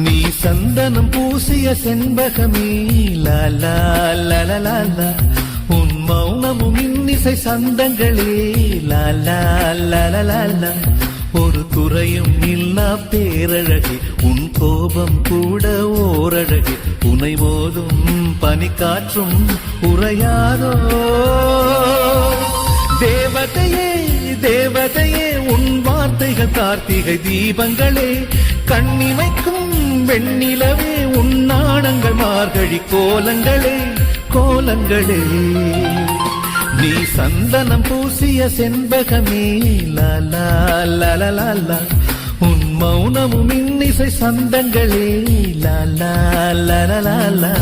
நீ சந்தனம் பூசிய செண்பகமே லாலா லலலாலா உன் மௌனமும் இன்னிசை சந்தங்களே லாலா லலலாலா ஒரு துறையும் இல்லா பேரழகே உன் கோபம் கூட ஓரழகே உனை மோதும் பனிக்காற்றும் உறையாதோ தேவதையே தேவதையே உன் வார்த்தைகள் கார்த்திகை தீபங்களே கண்ணிமைக்கும் வெண்ணிலவே உன் நாணங்கள் மார்கழி கோலங்களே கோலங்களே நீ சந்தனம் பூசிய செண்பகமே லாலா லலலாலா உன் மௌனமும் இன்னிசை சந்தங்களே லாலா லலலாலா